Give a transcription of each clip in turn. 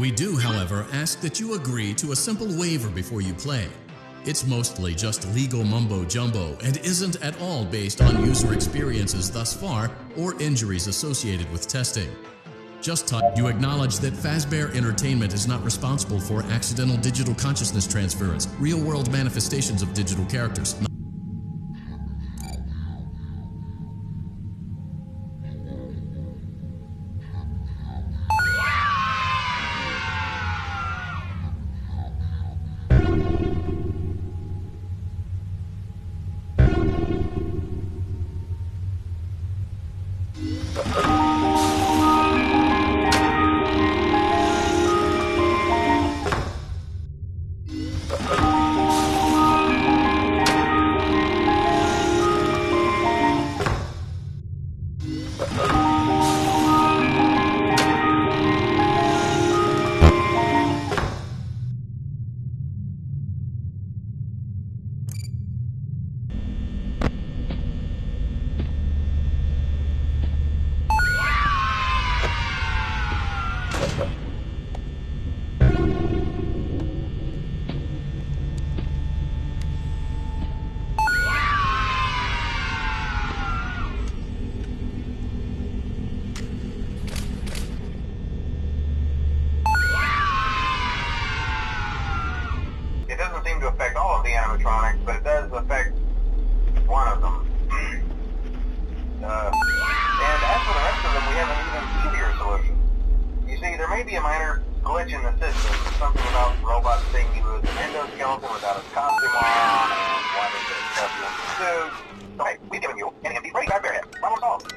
We do, however, ask that you agree to a simple waiver before you play. It's mostly just legal mumbo-jumbo and isn't at all based on user experiences thus far or injuries associated with testing. Just you acknowledge that Fazbear Entertainment is not responsible for accidental digital consciousness transference, real-world manifestations of digital characters. Animatronics, but it does affect one of them. And as for the rest of them, we have an even speedier solution. You see, there may be a minor glitch in the system, something about the robot saying he was an endoskeleton without his costume on, and wanting to stuff him in the suit. So hey, we've given you an empty Dreadbear head. Problem solved.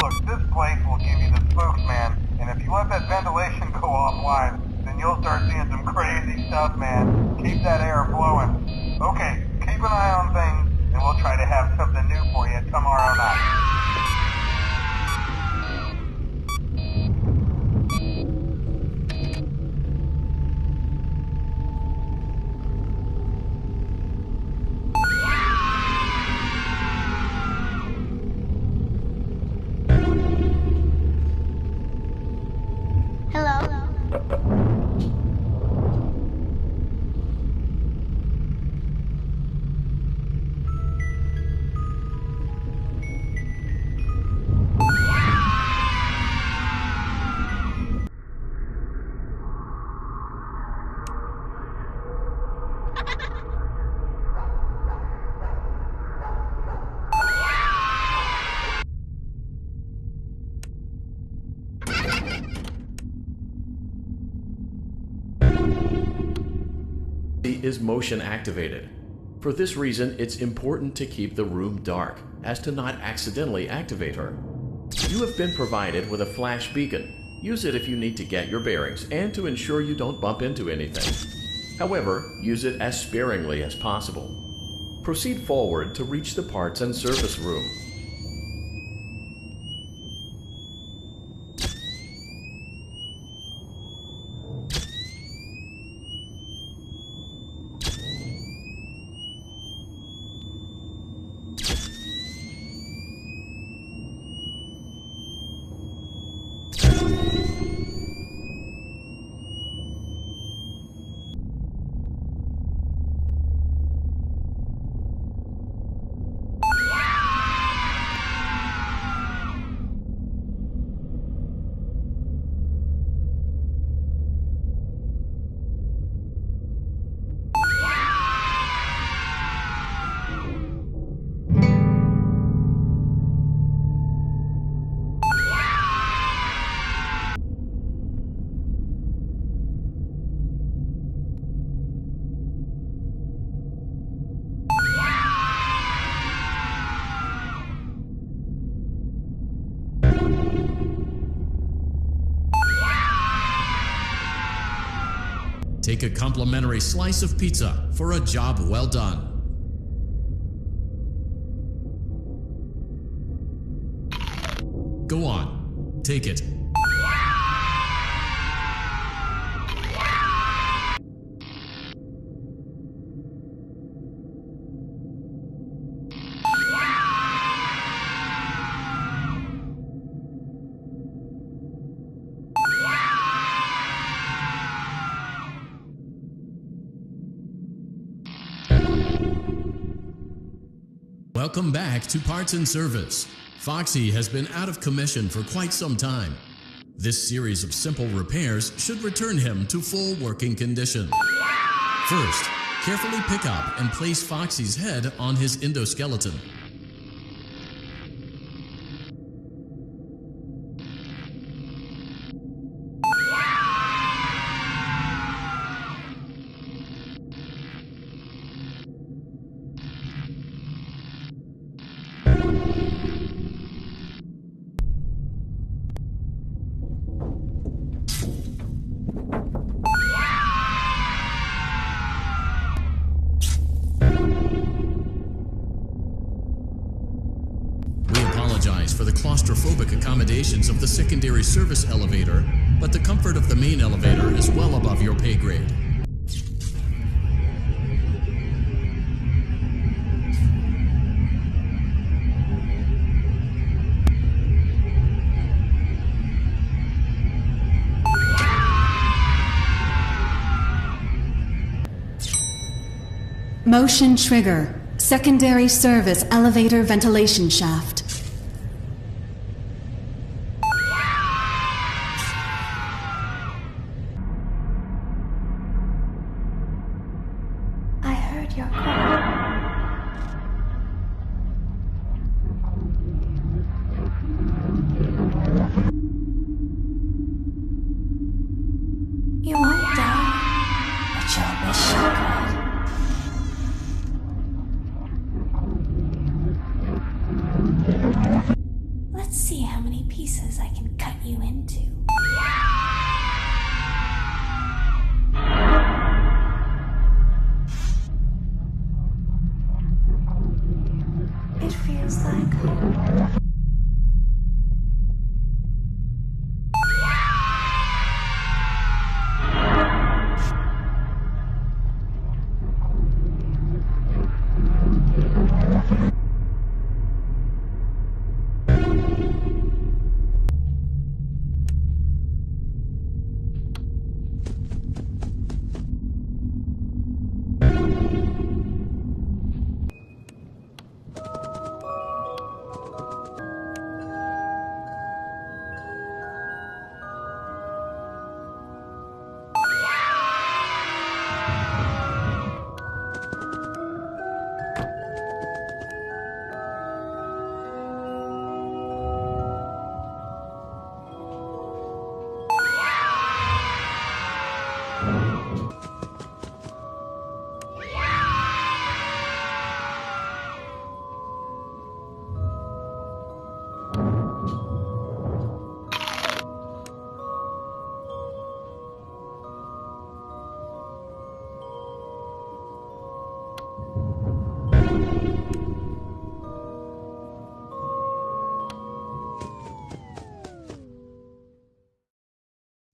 Look, this place will give you the spokesman, and if you let that ventilation go offline, then you'll start seeing some crazy stuff, man. Keep that air flowing. Okay, keep an eye on things, and we'll try to have something new for you tomorrow night. Is motion activated. For this reason, it's important to keep the room dark as to not accidentally activate her. You have been provided with a flash beacon. Use it if you need to get your bearings and to ensure you don't bump into anything. However, use it as sparingly as possible. Proceed forward to reach the parts and service room. Take a complimentary slice of pizza for a job well done. Go on, take it. Welcome back to Parts and Service. Foxy has been out of commission for quite some time. This series of simple repairs should return him to full working condition. First, carefully pick up and place Foxy's head on his endoskeleton. For the claustrophobic accommodations of the secondary service elevator, but the comfort of the main elevator is well above your pay grade. Motion trigger. Secondary service elevator ventilation shaft. I heard your call. You won't die, but you'll be shattered. Let's see how many pieces I can cut you into. It feels like home.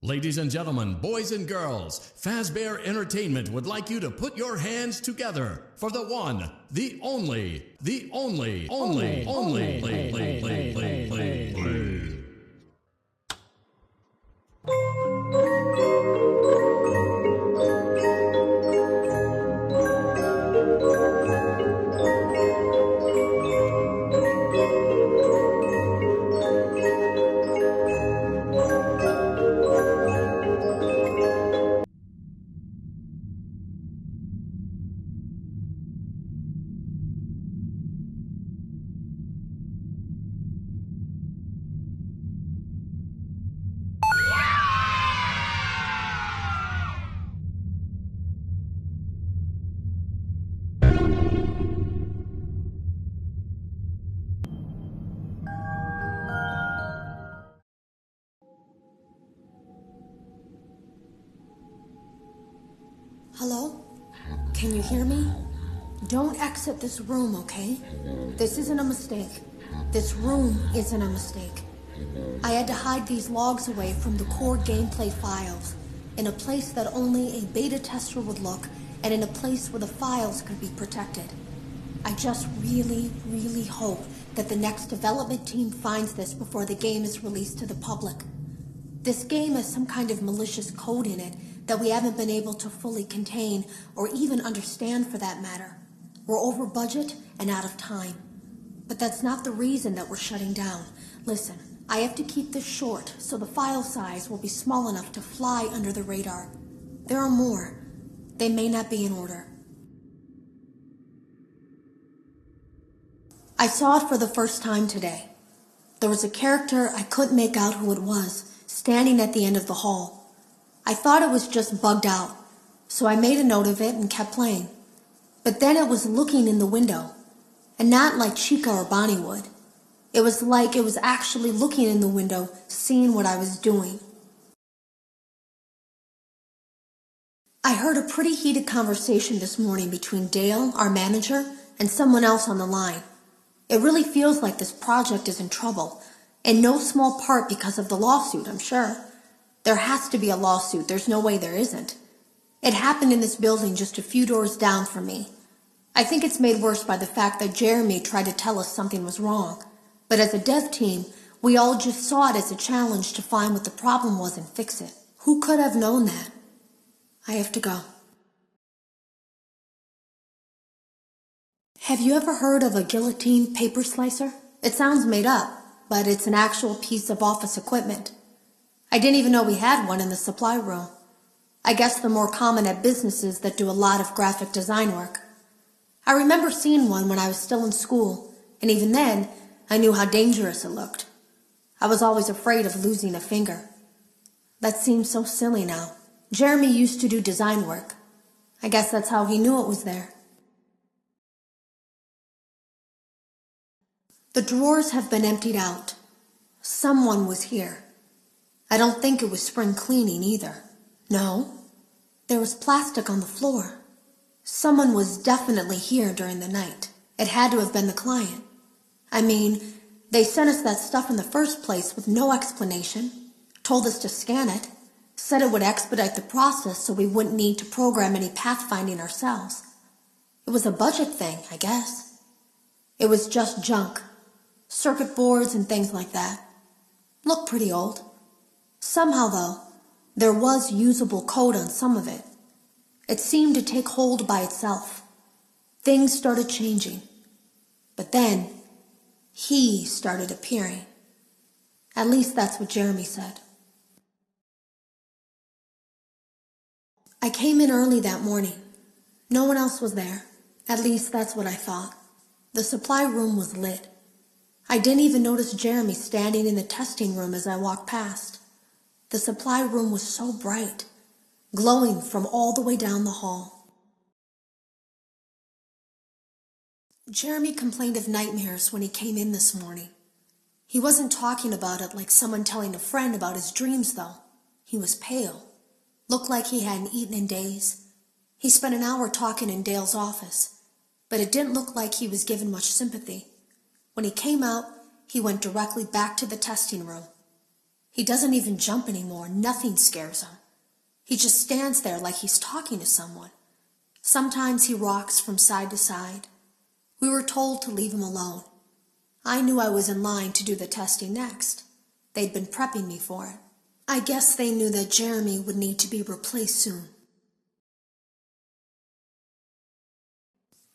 Ladies and gentlemen, boys and girls, Fazbear Entertainment would like you to put your hands together for the one, the only, Hello? Can you hear me? Don't exit this room, okay? This isn't a mistake. This room isn't a mistake. I had to hide these logs away from the core gameplay files, in a place that only a beta tester would look, and in a place where the files could be protected. I just really, really hope that the next development team finds this before the game is released to the public. This game has some kind of malicious code in it that we haven't been able to fully contain or even understand for that matter. We're over budget and out of time. But that's not the reason that we're shutting down. Listen, I have to keep this short so the file size will be small enough to fly under the radar. There are more. They may not be in order. I saw it for the first time today. There was a character I couldn't make out who it was, standing at the end of the hall. I thought it was just bugged out, so I made a note of it and kept playing. But then it was looking in the window, and not like Chica or Bonnie would. It was like it was actually looking in the window, seeing what I was doing. I heard a pretty heated conversation this morning between Dale, our manager, and someone else on the line. It really feels like this project is in trouble, in no small part because of the lawsuit, I'm sure. There has to be a lawsuit, there's no way there isn't. It happened in this building just a few doors down from me. I think it's made worse by the fact that Jeremy tried to tell us something was wrong. But as a dev team, we all just saw it as a challenge to find what the problem was and fix it. Who could have known that? I have to go. Have you ever heard of a guillotine paper slicer? It sounds made up, but it's an actual piece of office equipment. I didn't even know we had one in the supply room. I guess they're more common at businesses that do a lot of graphic design work. I remember seeing one when I was still in school, and even then, I knew how dangerous it looked. I was always afraid of losing a finger. That seems so silly now. Jeremy used to do design work. I guess that's how he knew it was there. The drawers have been emptied out. Someone was here. I don't think it was spring cleaning either. No, there was plastic on the floor. Someone was definitely here during the night. It had to have been the client. I mean, they sent us that stuff in the first place with no explanation, told us to scan it, said it would expedite the process so we wouldn't need to program any pathfinding ourselves. It was a budget thing, I guess. It was just junk. Circuit boards and things like that. Looked pretty old. Somehow, though, there was usable code on some of it. It seemed to take hold by itself. Things started changing. But then, he started appearing. At least that's what Jeremy said. I came in early that morning. No one else was there. At least that's what I thought. The supply room was lit. I didn't even notice Jeremy standing in the testing room as I walked past. The supply room was so bright, glowing from all the way down the hall. Jeremy complained of nightmares when he came in this morning. He wasn't talking about it like someone telling a friend about his dreams, though. He was pale. Looked like he hadn't eaten in days. He spent an hour talking in Dale's office, but it didn't look like he was given much sympathy. When he came out, he went directly back to the testing room. He doesn't even jump anymore. Nothing scares him. He just stands there like he's talking to someone. Sometimes he rocks from side to side. We were told to leave him alone. I knew I was in line to do the testing next. They'd been prepping me for it. I guess they knew that Jeremy would need to be replaced soon.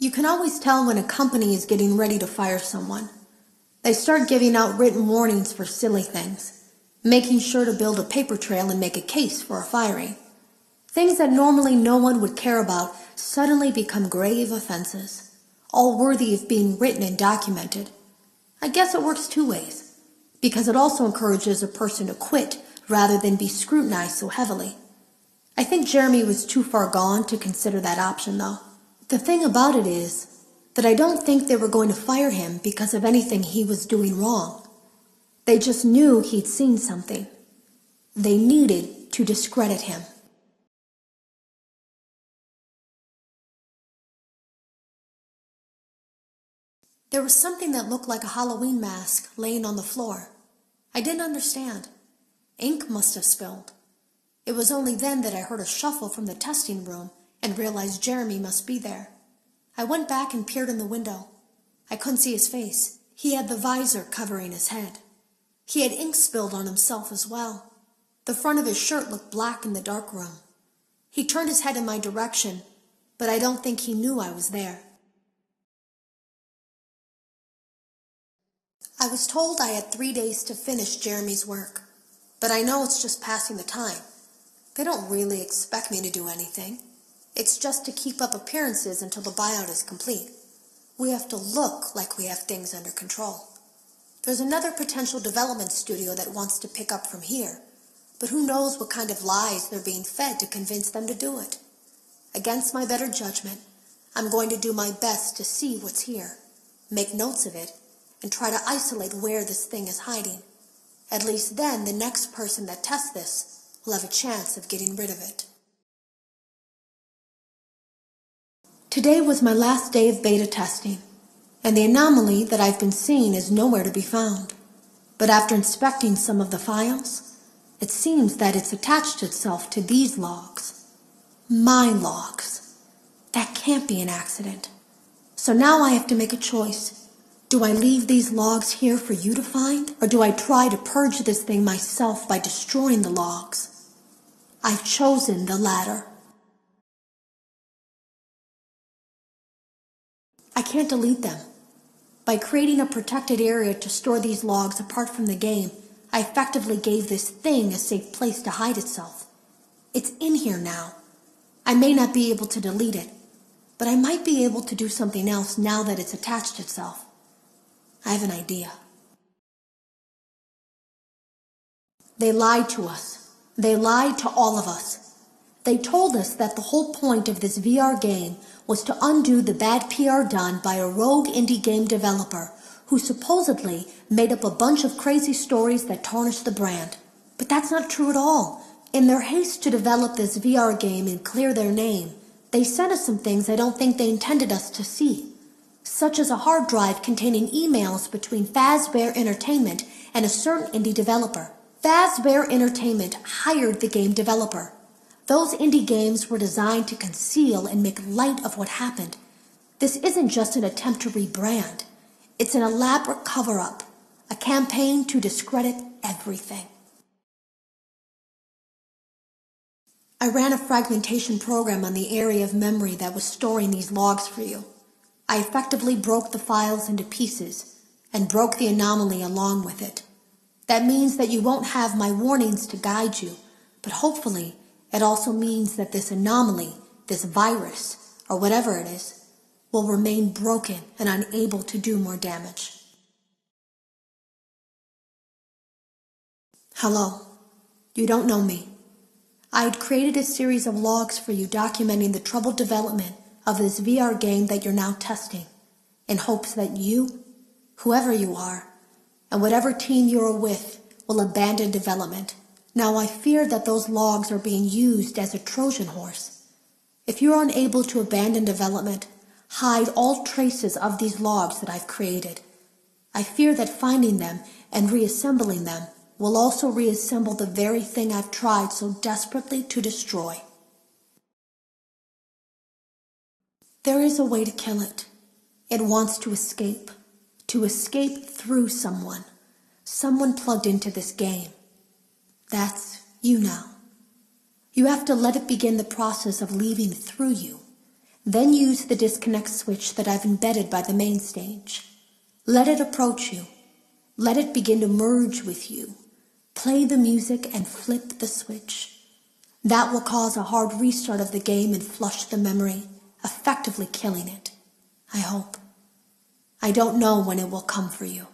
You can always tell when a company is getting ready to fire someone. They start giving out written warnings for silly things, making sure to build a paper trail and make a case for a firing. Things that normally no one would care about suddenly become grave offenses, all worthy of being written and documented. I guess it works two ways, because it also encourages a person to quit rather than be scrutinized so heavily. I think Jeremy was too far gone to consider that option, though. The thing about it is that I don't think they were going to fire him because of anything he was doing wrong. They just knew he'd seen something. They needed to discredit him. There was something that looked like a Halloween mask laying on the floor. I didn't understand. Ink must have spilled. It was only then that I heard a shuffle from the testing room and realized Jeremy must be there. I went back and peered in the window. I couldn't see his face. He had the visor covering his head. He had ink spilled on himself as well. The front of his shirt looked black in the dark room. He turned his head in my direction, but I don't think he knew I was there. I was told I had 3 days to finish Jeremy's work, but I know it's just passing the time. They don't really expect me to do anything. It's just to keep up appearances until the buyout is complete. We have to look like we have things under control. There's another potential development studio that wants to pick up from here, but who knows what kind of lies they're being fed to convince them to do it. Against my better judgment, I'm going to do my best to see what's here, make notes of it, and try to isolate where this thing is hiding. At least then the next person that tests this will have a chance of getting rid of it. Today was my last day of beta testing, and the anomaly that I've been seeing is nowhere to be found. But after inspecting some of the files, it seems that it's attached itself to these logs. My logs. That can't be an accident. So now I have to make a choice. Do I leave these logs here for you to find, or do I try to purge this thing myself by destroying the logs? I've chosen the latter. I can't delete them. By creating a protected area to store these logs apart from the game, I effectively gave this thing a safe place to hide itself. It's in here now. I may not be able to delete it, but I might be able to do something else now that it's attached itself. I have an idea. They lied to us. They lied to all of us. They told us that the whole point of this VR game was to undo the bad PR done by a rogue indie game developer who supposedly made up a bunch of crazy stories that tarnished the brand. But that's not true at all. In their haste to develop this VR game and clear their name, they sent us some things I don't think they intended us to see, such as a hard drive containing emails between Fazbear Entertainment and a certain indie developer. Fazbear Entertainment hired the game developer. Those indie games were designed to conceal and make light of what happened. This isn't just an attempt to rebrand. It's an elaborate cover-up, a campaign to discredit everything. I ran a fragmentation program on the area of memory that was storing these logs for you. I effectively broke the files into pieces and broke the anomaly along with it. That means that you won't have my warnings to guide you, but hopefully it also means that this anomaly, this virus, or whatever it is, will remain broken and unable to do more damage. Hello. You don't know me. I had created a series of logs for you documenting the troubled development of this VR game that you're now testing, in hopes that you, whoever you are, and whatever team you're with, will abandon development. Now I fear that those logs are being used as a Trojan horse. If you're unable to abandon development, hide all traces of these logs that I've created. I fear that finding them and reassembling them will also reassemble the very thing I've tried so desperately to destroy. There is a way to kill it. It wants to escape through someone plugged into this game. That's you now. You have to let it begin the process of leaving through you. Then use the disconnect switch that I've embedded by the main stage. Let it approach you. Let it begin to merge with you. Play the music and flip the switch. That will cause a hard restart of the game and flush the memory, effectively killing it. I hope. I don't know when it will come for you.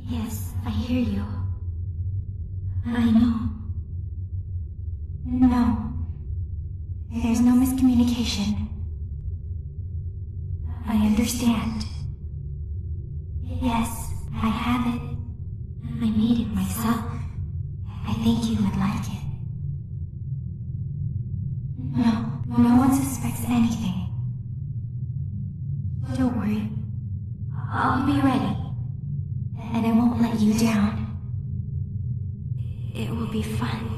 Yes, I hear you. I know. No. There's no miscommunication. I understand. Yes, I have it. I made it myself. I think you would like it. No one suspects anything. Don't worry. I'll be ready. And I won't let you down. It will be fun.